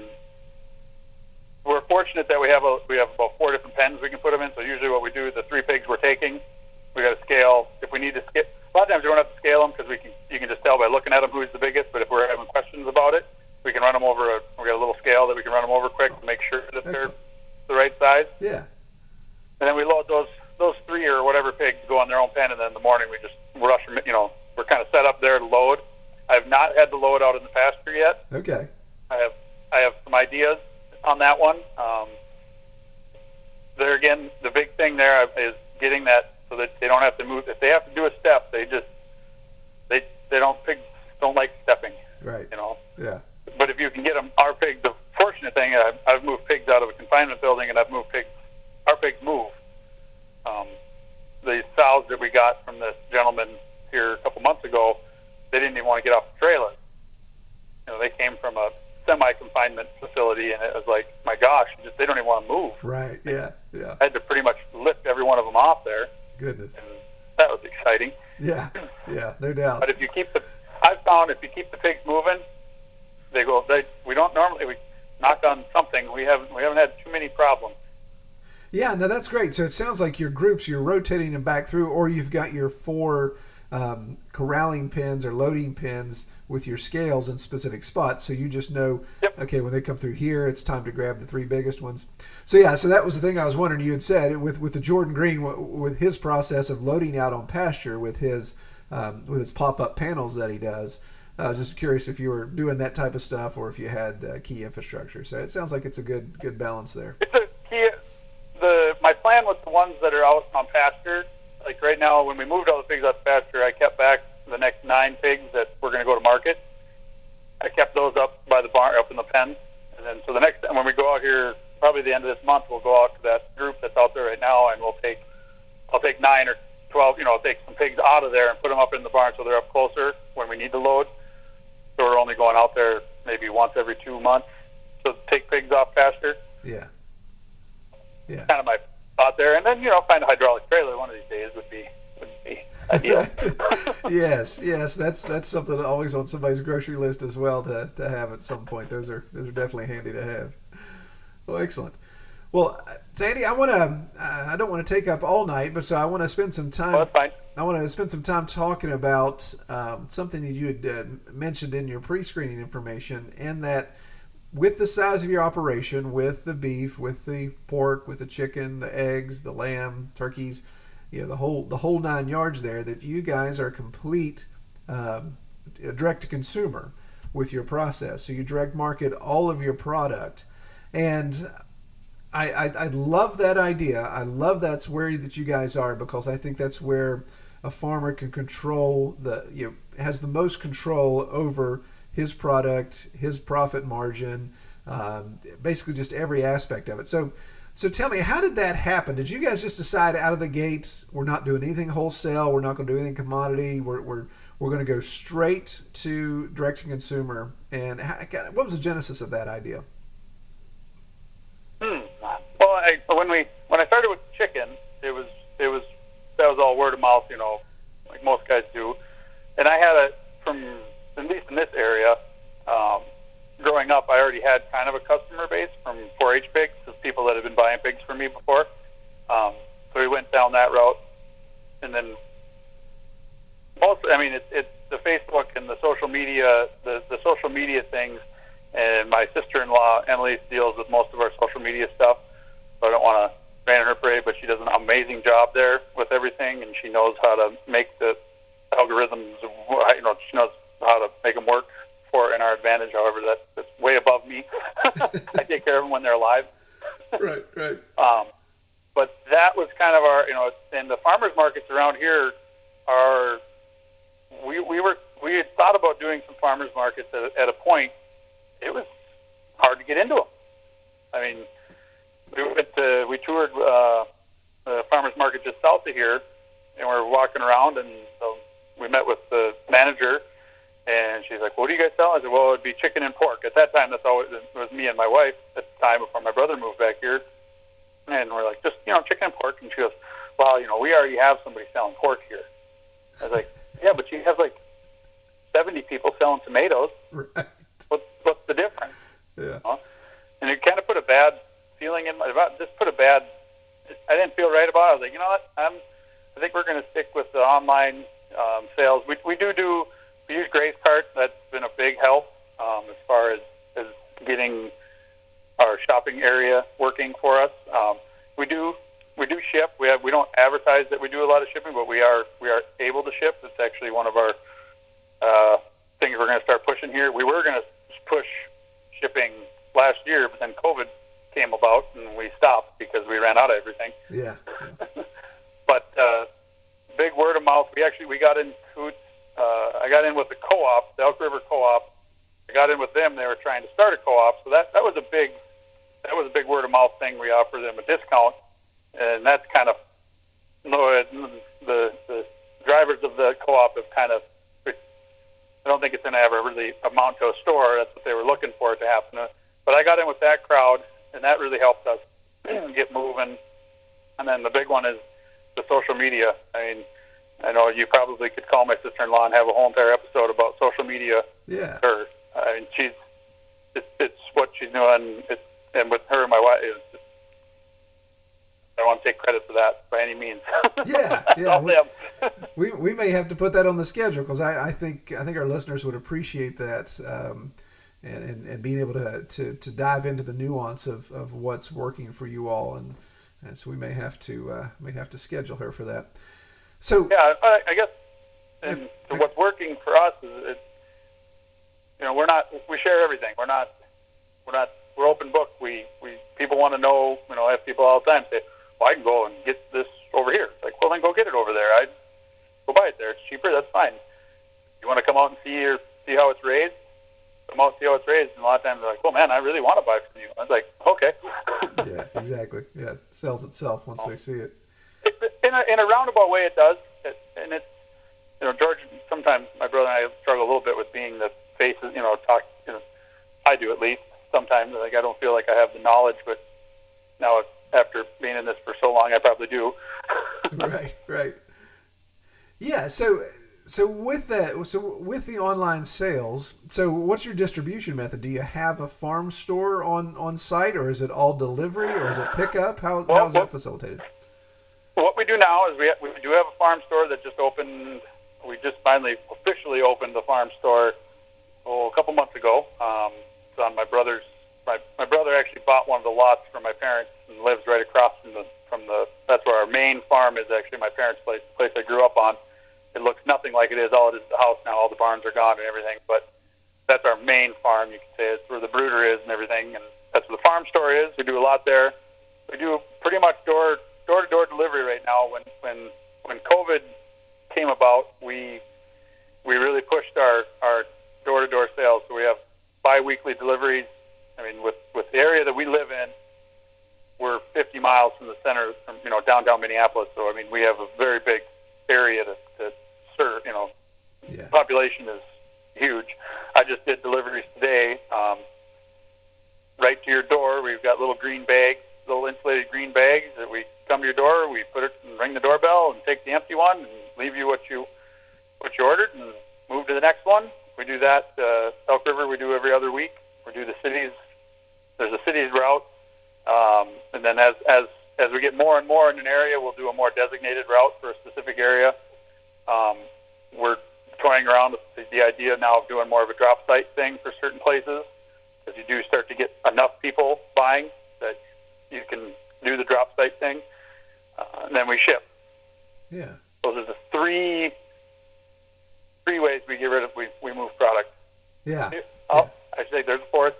we're fortunate that we have about 4 different pens we can put them in. So usually what we do, the 3 pigs we're taking, we got to scale. If we need to scale, a lot of times we don't have to scale them because you can just tell by looking at them who's the biggest. But if we're having questions about it, we can run them over. We got a little scale that we can run them over quick to make sure that they're the right size. Yeah. And then we load those 3 or whatever pigs go on their own pen, and then in the morning we just rush them. We're kind of set up there to load. I have not had to load out in the pasture yet. Okay. I have some ideas on that one. There again, the big thing there is getting that so that they don't have to move. If they have to do a step, pigs don't like stepping. Right. Yeah. But if you can get them, the fortunate thing, I've moved pigs out of a confinement building, and our pigs move. The sows that we got facility, and it was like, my gosh, they don't even want to move. Right. Yeah. Yeah. I had to pretty much lift every one of them off there. Goodness. And that was exciting. Yeah. Yeah. No doubt. But I've found if you keep the pigs moving, we don't normally, we knock on something. We haven't had too many problems. Yeah, no, that's great. So it sounds like your groups, you're rotating them back through, or you've got your 4 corralling pins or loading pins with your scales in specific spots. So you just know, okay, when they come through here, it's time to grab the 3 biggest ones. So yeah, so that was the thing I was wondering. You had said with the Jordan Green, with his process of loading out on pasture with his pop-up panels that he does. I was just curious if you were doing that type of stuff or if you had key infrastructure. So it sounds like it's a good balance there. It's a key. My plan with the ones that are out on pasture, like right now, when we moved all the pigs out to pasture, I kept back the next 9 pigs that we're going to go to market. I kept those up by the barn, up in the pen. And then, so the next time when we go out here, probably the end of this month, we'll go out to that group that's out there right now, and I'll take 9 or 12, I'll take some pigs out of there and put them up in the barn so they're up closer when we need to load. So we're only going out there maybe once every 2 months to take pigs off pasture. Yeah. Yeah. Kind of my thought there. And then, find a hydraulic trailer one of these days would be ideal. Yes. That's something always on somebody's grocery list as well to have at some point. Those are definitely handy to have. Well, excellent. Well, Sandy, I don't want to take up all night, but so I want to spend some time. That's fine. I want to spend some time talking about something that you had mentioned in your pre-screening information, and that with the size of your operation, with the beef, with the pork, with the chicken, the eggs, the lamb, turkeys, the whole 9 yards there, that you guys are complete direct to consumer with your process. So you direct market all of your product, and I love that idea. I love that's where that you guys are, because I think that's where a farmer can control has the most control over his product, his profit margin, basically just every aspect of it. So tell me, how did that happen? Did you guys just decide out of the gates, we're not doing anything wholesale, we're not going to do anything commodity, we're going to go straight to direct to consumer? And what was the genesis of that idea? Well, when I started with chicken, that was all word of mouth, like most guys do. And I had from at least in this area, growing up, I already had kind of a customer base from 4-H pigs, just people that had been buying pigs from me before. So we went down that route, and then it's the Facebook and the social media, the social media things. And my sister-in-law, Emily, deals with most of our social media stuff. So I don't want to rain on her parade, but she does an amazing job there with everything, and she knows how to make the algorithms, she knows how to make them work in our advantage. However, that's way above me. I take care of them when they're alive. Right. But that was kind of our, and the farmers markets around here we had thought about doing some farmers markets at a point. It was hard to get into them. I mean, we toured the farmers market just south of here, and we were walking around, and so we met with the manager, and she's like, "What do you guys sell?" I said, "Well, it'd be chicken and pork." At that time, it was me and my wife at the time before my brother moved back here, and we're like, "Just chicken and pork." And she goes, "Well, we already have somebody selling pork here." I was like, "Yeah, but you have like 70 people selling tomatoes. Right. What's the difference?" Yeah. And it kind of put a bad feeling in I didn't feel right about it. I was like, you know what? I think we're going to stick with the online sales. We use Grace Cart. That's been a big help as far as getting our shopping area working for us. We do ship. We don't advertise that we do a lot of shipping, but we are able to ship. It's actually one of our things we're going to start pushing here. We were going to push shipping last year, but then COVID came about and we stopped because we ran out of everything. Yeah. But big word of mouth. We got in cahoots. I got in with the co-op, the Elk River Co-op. I got in with them. They were trying to start a co-op, so that was a big word of mouth thing. We offer them a discount, and that's kind of the drivers of the co-op have kind of. I don't think it's going to ever really amount to a store. That's what they were looking for it to happen. But but I got in with that crowd, and that really helped us get moving. And then the big one is the social media. I mean, I know you probably could call my sister-in-law and have a whole entire episode about social media. Yeah. Her, I mean, it's what she's doing. And with her and my wife, I don't want to take credit for that by any means. Yeah. we may have to put that on the schedule, because I think our listeners would appreciate that, and being able to dive into the nuance of what's working for you all, and so we may have to schedule her for that. So yeah, I guess, and what's working for us is we share everything. We're open book. We people want to know. I have people all the time say, well, I can go and get this over here. It's like, well, then go get it over there. I'd go buy it there. It's cheaper. That's fine. You want to come out and see how it's raised? Come out and see how it's raised. And a lot of times they're like, well, man, I really want to buy from you. I was like, okay. Yeah, exactly. Yeah, it sells itself once they see it. In a roundabout way, it does. And it's, George, sometimes my brother and I struggle a little bit with being the faces, I do at least. Sometimes, like, I don't feel like I have the knowledge, but now after being in this for so long, I probably do. Right. Yeah, so with the online sales, so what's your distribution method? Do you have a farm store on site, or is it all delivery, or is it pickup? How's that facilitated? What we do now is we do have a farm store that just opened. We just finally officially opened the farm store a couple months ago. It's on my brother's. My brother actually bought one of the lots from my parents and lives right across from the. That's where our main farm is. Actually, my parents' place, the place I grew up on. It looks nothing like it is. All it is the house now. All the barns are gone and everything. But that's our main farm. You can say it's where the brooder is and everything. And that's where the farm store is. We do a lot there. We do pretty much door-to-door delivery right now. When COVID came about, we really pushed our door-to-door sales. So we have bi-weekly deliveries. I mean, with the area that we live in, we're 50 miles from the center, from downtown Minneapolis. So I mean, we have a very big area to serve. Yeah. Population is huge. I just did deliveries today, right to your door. We've got little green bags, little insulated green bags that we come to your door. We put it and ring the doorbell and take the empty one and leave you what you ordered and move to the next one. We do that. Elk River we do every other week. We do the cities. There's a cities route, and then as we get more and more in an area, we'll do a more designated route for a specific area. We're toying around with the idea now of doing more of a drop site thing for certain places, because you do start to get enough people buying that you can do the drop site thing, and then we ship. Yeah. Those are the three ways we move product. Yeah. I say there's a fourth.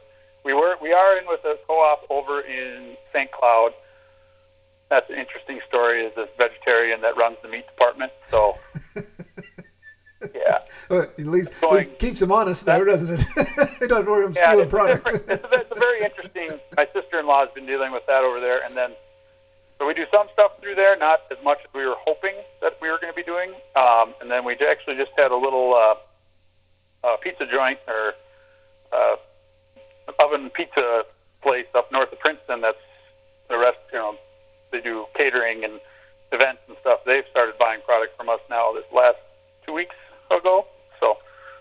We are in with a co-op over in St. Cloud. That's an interesting story. Is this vegetarian that runs the meat department? So yeah. Well, at least keeps him honest there, doesn't it? He doesn't worry about stealing product. It's a very interesting. My sister-in-law has been dealing with that over there, and then so we do some stuff through there, not as much as we were hoping that we were going to be doing. And then we actually just had a little pizza joint or oven pizza place up north of Princeton. That's the rest. They do catering and events and stuff. They've started buying product from us now this last 2 weeks ago. So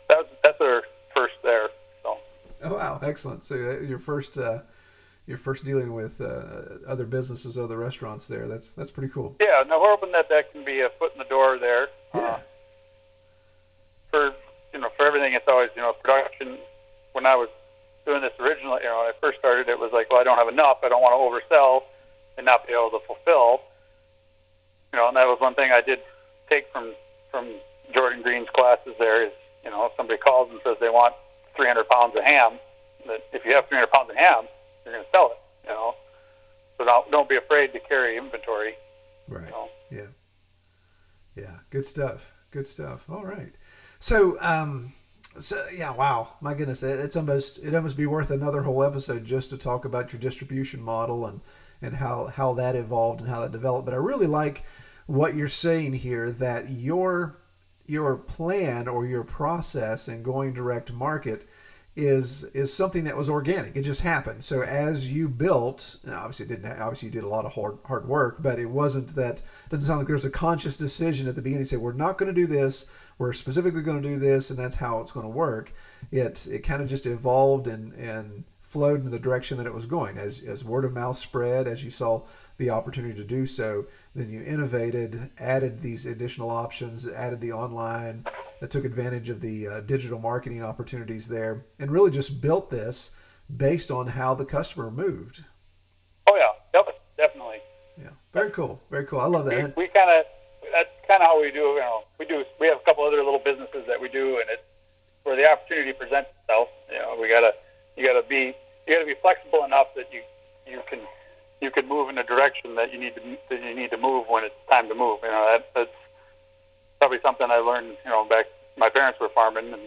that's our first there. So. Oh wow, excellent! So your first dealing with other businesses, other restaurants there. That's pretty cool. Yeah, no, we're hoping that can be a foot in the door there. Yeah. For everything, it's always production. When I was doing this originally, when I first started, it was like, well, I don't have enough. I don't want to oversell and not be able to fulfill. And that was one thing I did take from Jordan Green's classes there is, if somebody calls and says they want 300 pounds of ham, that if you have 300 pounds of ham, you're going to sell it, So don't be afraid to carry inventory. Right. Yeah. Yeah. Good stuff. All right. So yeah, wow, my goodness, it almost be worth another whole episode just to talk about your distribution model and how that evolved and how that developed. But I really like what you're saying here, that your plan or your process in going direct to market is something that was organic. It just happened. So as you built, obviously you did a lot of hard work, but it wasn't that. It doesn't sound like there's a conscious decision at the beginning to say we're not going to do this. We're specifically going to do this, and that's how it's going to work. It kind of just evolved and flowed in the direction that it was going. As word of mouth spread, as you saw the opportunity to do so, then you innovated, added these additional options, added the online, took advantage of the digital marketing opportunities there, and really just built this based on how the customer moved. Oh yeah, yep, definitely. Yeah, very cool, very cool. I love that. We kind of, that's kind of how we do. We have a couple other little businesses that we do, and it's where the opportunity presents itself. You gotta be flexible enough that you can move in a direction that you need to move when it's time to move. That's probably something I learned, back my parents were farming, and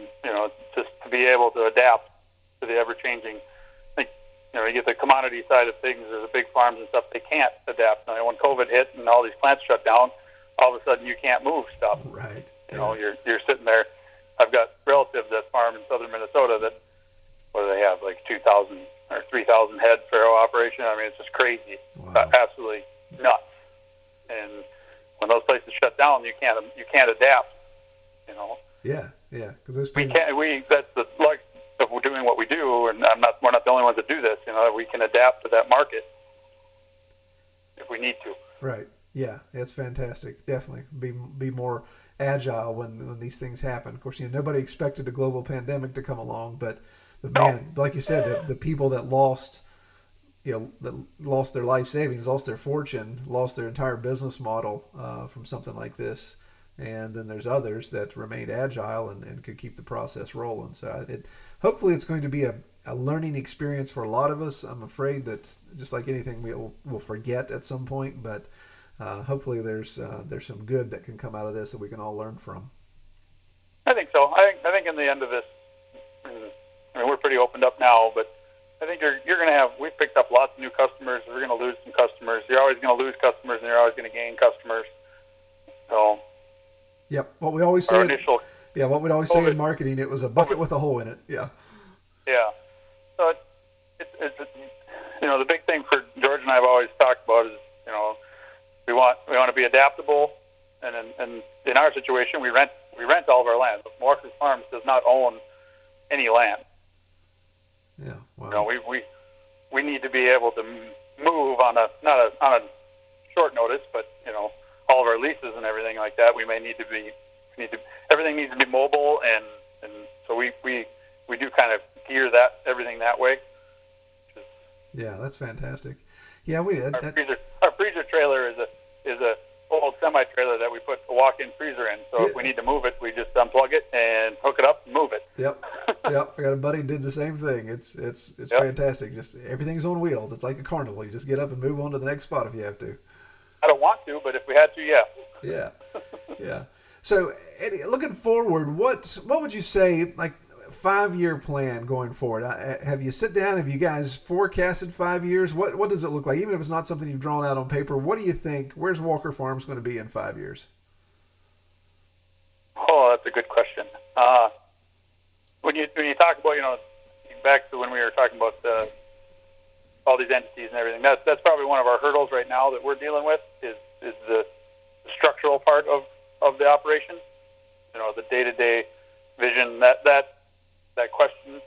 just to be able to adapt to the ever-changing. I think you get the commodity side of things, or the big farms and stuff, they can't adapt. When COVID hit and all these plants shut down, all of a sudden you can't move stuff. Right. You're sitting there. I've got relatives that farm in southern Minnesota that, what do they have, like 2,000 or 3,000 head farrow operation? I mean, it's just crazy. Wow. Absolutely nuts. And when those places shut down, you can't adapt. Yeah, because those we people... can't. That's the luck of doing what we do, and we're not the only ones that do this. We can adapt to that market if we need to. Right. Yeah, it's fantastic. Definitely be more agile when these things happen. Of course, nobody expected a global pandemic to come along, but man, like you said, the people that lost their life savings, lost their fortune, lost their entire business model from something like this. And then there's others that remained agile and could keep the process rolling. So hopefully it's going to be a learning experience for a lot of us. I'm afraid that just like anything, we'll forget at some point, but hopefully there's some good that can come out of this that we can all learn from. I think so. I think in the end of this, we're pretty opened up now, but I think you're going to have. We've picked up lots of new customers. We're going to lose some customers. You're always going to lose customers, and you're always going to gain customers. So. Yep. What we always say. What we'd always say in marketing, it was a bucket with a hole in it. Yeah. Yeah. So it's the big thing for George and I have always talked about is we want to be adaptable, and in our situation we rent all of our land. Walker's Farms does not own any land. Yeah. Wow. We need to be able to move on a short notice, but all of our leases and everything like that, everything needs to be mobile, and so we do kind of gear everything that way. Yeah, that's fantastic. Yeah, our freezer trailer is a old semi trailer that we put a walk-in freezer in. So if we need to move it, we just unplug it and hook it up and move it. Yep. I got a buddy who did the same thing. It's fantastic. Just everything's on wheels. It's like a carnival. You just get up and move on to the next spot if you have to. I don't want to, but if we had to, yeah. Yeah. Yeah. So, Eddie, looking forward, what would you say, like, 5-year plan going forward? Have you sit down? Have you guys forecasted 5 years? What does it look like? Even if it's not something you've drawn out on paper, what do you think? Where's Walker Farms going to be in 5 years? Oh, that's a good question. When you talk about, back to when we were talking about all these entities and everything, that's probably one of our hurdles right now that we're dealing with is the structural part of the operation. The day-to-day vision, that question.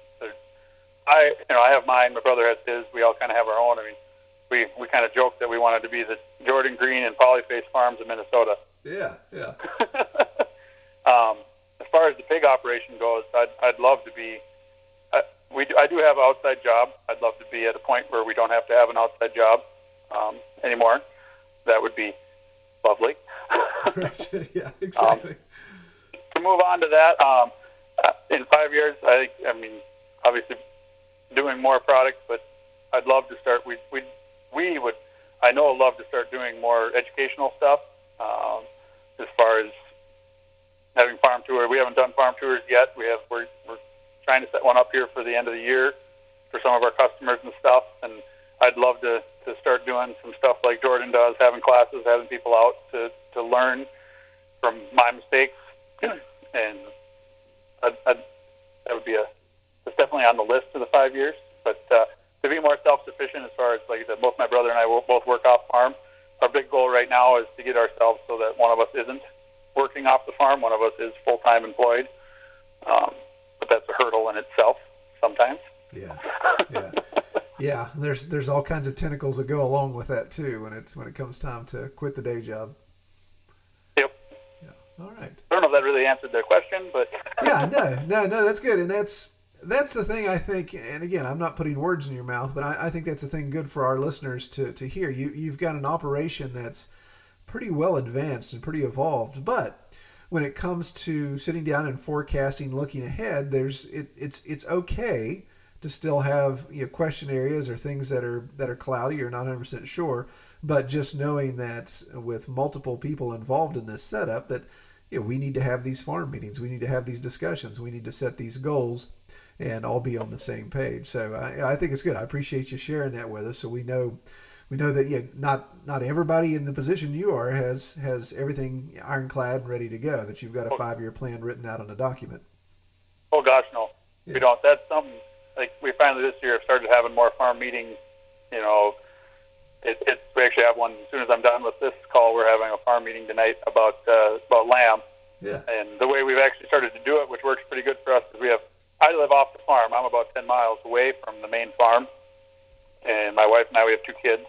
I have mine. My brother has his. We all kind of have our own. I mean, we kind of joked that we wanted to be the Jordan Green and Polyface Farms in Minnesota. Yeah. As far as the pig operation goes, I'd love to be. I do have an outside job. I'd love to be at a point where we don't have to have an outside job anymore. That would be lovely. Right. Yeah. Exactly. To move on to that. In 5 years, I mean, obviously doing more products, but I'd love to start. We would, I know, love to start doing more educational stuff. As far as having farm tour, we haven't done farm tours yet. We're trying to set one up here for the end of the year for some of our customers and stuff. And I'd love to start doing some stuff like Jordan does, having classes, having people out to learn from my mistakes. And that would be it's definitely on the list for the 5 years. But to be more self-sufficient, as far as, like I said, both my brother and I will both work off farm. Our big goal right now is to get ourselves so that one of us isn't working off the farm, one of us is full-time employed. But that's a hurdle in itself sometimes. Yeah, yeah, yeah. There's all kinds of tentacles that go along with that too when it comes time to quit the day job. Yep. Yeah. All right. I don't know if that really answered their question, but yeah, no, that's good, and that's the thing I think. And again, I'm not putting words in your mouth, but I think that's the thing good for our listeners to hear. You've got an operation that's pretty well advanced and pretty evolved, but when it comes to sitting down and forecasting, looking ahead, it's okay to still have question areas or things that are cloudy or not 100% sure, but just knowing that with multiple people involved in this setup, that we need to have these farm meetings, we need to have these discussions, we need to set these goals, and all be on the same page. So I think it's good. I appreciate you sharing that with us, so we know that not everybody in the position you are has everything ironclad and ready to go, that you've got a 5-year plan written out on a document. Oh gosh, no. Yeah. We don't. That's something, like, we finally this year have started having more farm meetings. We actually have one as soon as I'm done with this call. We're having a farm meeting tonight about lamb. Yeah. And the way we've actually started to do it, which works pretty good for us, is I live off the farm. I'm about 10 miles away from the main farm, and my wife and I, we have 2 kids.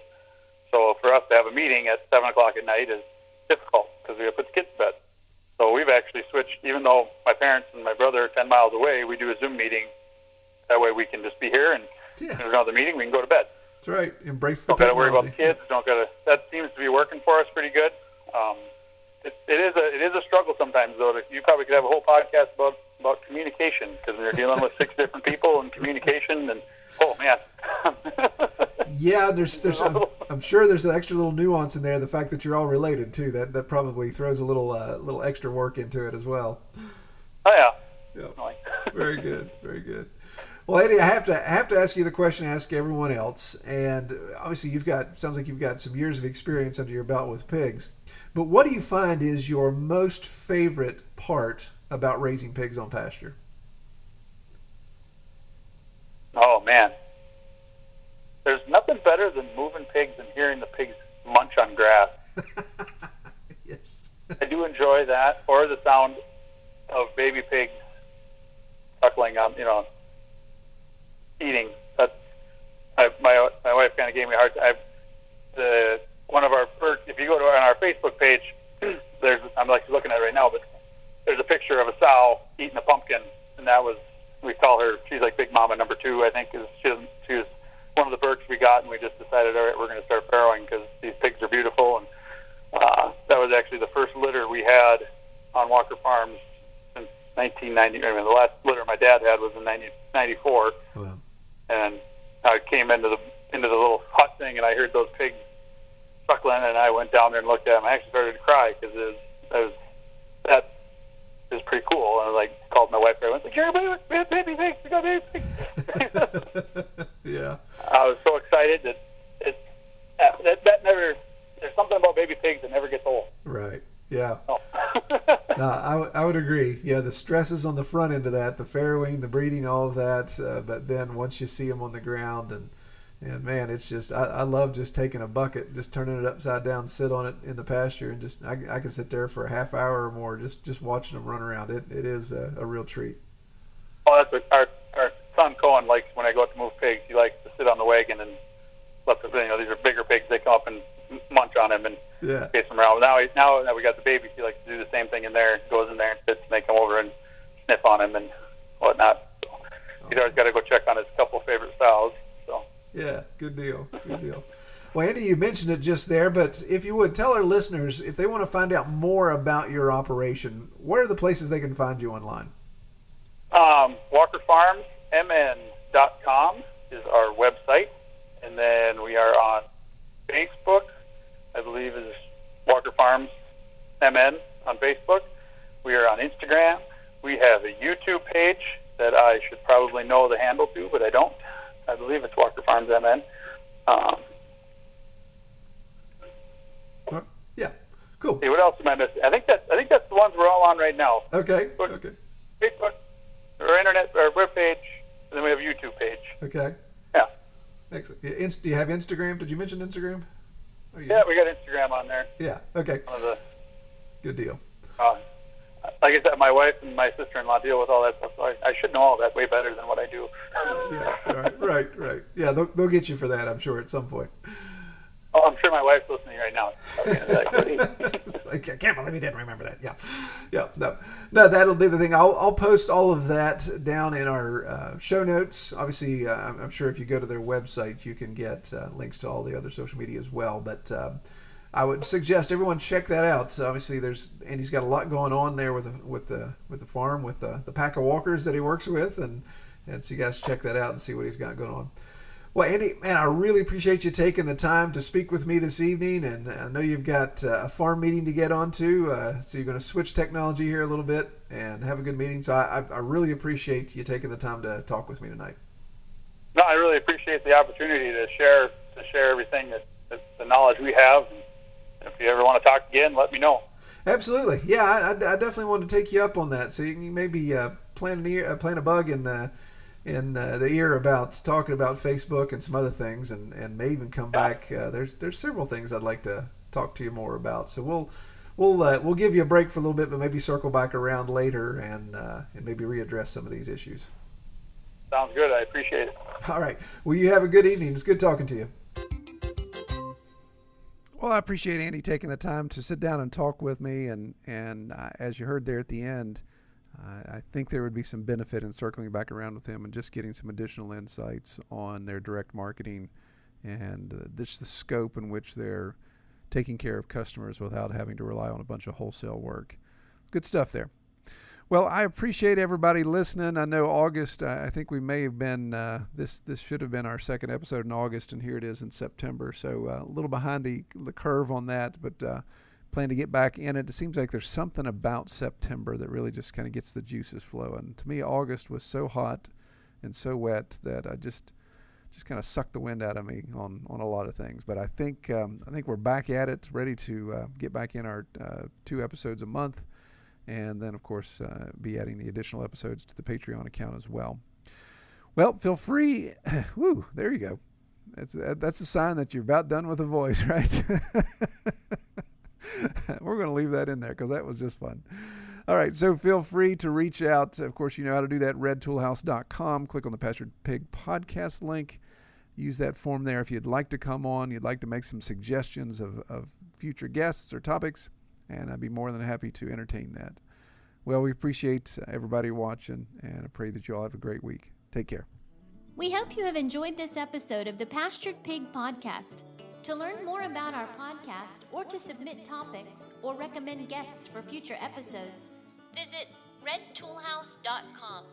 So for us to have a meeting at 7 o'clock at night is difficult because we have to put the kids to bed. So we've actually switched, even though my parents and my brother are 10 miles away, we do a Zoom meeting. That way we can just be here, and if there's another meeting, we can go to bed. That's right. Embrace the technology. Don't got to worry about the kids. That seems to be working for us pretty good. It is a struggle sometimes, though. You probably could have a whole podcast about communication, because you're dealing with 6 different people and communication, and oh man. Yeah, I'm sure there's an extra little nuance in there. The fact that you're all related too, that probably throws a little extra work into it as well. Oh yeah. Yep. Very good, very good. Well, Eddie, I have to ask you the question I ask everyone else, and obviously sounds like you've got some years of experience under your belt with pigs. But what do you find is your most favorite part about raising pigs on pasture? Oh man, there's nothing better than moving pigs and hearing the pigs munch on grass. Yes. I do enjoy that, or the sound of baby pigs suckling on, eating. That's my wife kind of gave me a hard time. One of our birds, if you go to on our Facebook page, I'm like looking at it right now, but there's a picture of a sow eating a pumpkin, and we call her, she's like Big Mama number 2, I think. She was one of the birds we got, and we just decided, all right, we're going to start farrowing because these pigs are beautiful. And that was actually the first litter we had on Walker Farms since 1990. I mean, the last litter my dad had was in 1994. Wow. And I came into the little hut thing, and I heard those pigs suckling, and I went down there and looked at them. I actually started to cry because that is pretty cool. And I called my wife. I went, "You're a baby pigs. We got baby pigs." Yeah. I was so excited that never. There's something about baby pigs that never gets old. Right. Yeah. Oh. No, I would agree. Yeah, the stresses on the front end of that, the farrowing, the breeding, all of that. But then once you see them on the ground, and man, it's just I love just taking a bucket, just turning it upside down, sit on it in the pasture, and just I can sit there for a half hour or more just watching them run around. It is a real treat. Well, that's what our son Cohen likes. When I go out to move pigs, he likes to sit on the wagon and let these are bigger pigs. They come up and munch on him and chase them around. Now that we got the babies, he likes to do the same thing in there. Goes in there and sits, and they come over and sniff on him and whatnot. So he's always got to go check on his couple favorite sows. So yeah, good deal. Well, Andy, you mentioned it just there, but if you would tell our listeners, if they want to find out more about your operation, where are the places they can find you online? WalkerFarmsMN.com is our website, and then we are on Facebook. I believe is Walker Farms MN on Facebook. We are on Instagram. We have a YouTube page that I should probably know the handle to, but I don't. I believe it's Walker Farms MN. Yeah, cool. See, what else am I missing? I think that's the ones we're all on right now. Okay. Facebook, our internet, our webpage, then we have a YouTube page. Okay. Yeah. Excellent. Do you have Instagram? Did you mention Instagram? Oh, Yeah, we got Instagram on there. Yeah. Okay. One of the, Good deal. like I said, my wife and my sister-in-law deal with all that stuff, so I should know all that way better than what I do. Yeah. Right. Yeah, they'll get you for that, I'm sure, at some point. Oh, I'm sure my wife's listening right now. I can't believe you didn't remember that. Yeah. No, that'll be the thing. I'll post all of that down in our show notes. Obviously, I'm sure if you go to their website, you can get links to all the other social media as well. But I would suggest everyone check that out. So obviously, Andy's got a lot going on there with the farm, with the pack of walkers that he works with, and so you guys check that out and see what he's got going on. Well, Andy, man, I really appreciate you taking the time to speak with me this evening, and I know you've got a farm meeting to get on to, so you're going to switch technology here a little bit and have a good meeting. So I really appreciate you taking the time to talk with me tonight. No, I really appreciate the opportunity to share everything that the knowledge we have. And if you ever want to talk again, let me know. Absolutely. Yeah, I definitely want to take you up on that. So you can maybe plant a bug in the ear about talking about Facebook and some other things, and may even come back. There's several things I'd like to talk to you more about. So we'll give you a break for a little bit, but maybe circle back around later and maybe readdress some of these issues. Sounds good. I appreciate it. All right. Well, you have a good evening. It's good talking to you. Well, I appreciate Andy taking the time to sit down and talk with me, and as you heard there at the end, I think there would be some benefit in circling back around with him and just getting some additional insights on their direct marketing and the scope in which they're taking care of customers without having to rely on a bunch of wholesale work. Good stuff there. Well, I appreciate everybody listening. I know August, I think we may have been, this should have been our second episode in August, and here it is in September. So a little behind the curve on that, but plan to get back in it. It seems like there's something about September that really just kind of gets the juices flowing. To me, August was so hot and so wet that I just kind of sucked the wind out of me on a lot of things. But I think we're back at it, ready to get back in our 2 episodes a month, and then of course be adding the additional episodes to the Patreon account as well. Well, feel free. Woo, there you go. That's a sign that you're about done with the voice, right? We're going to leave that in there because that was just fun. All right, so feel free to reach out. Of course, you know how to do that, redtoolhouse.com. Click on the Pastured Pig podcast link. Use that form there if you'd like to come on, you'd like to make some suggestions of future guests or topics, and I'd be more than happy to entertain that. Well, we appreciate everybody watching, and I pray that you all have a great week. Take care. We hope you have enjoyed this episode of the Pastured Pig Podcast. To learn more about our podcast, or to submit topics, or recommend guests for future episodes, visit redtoolhouse.com.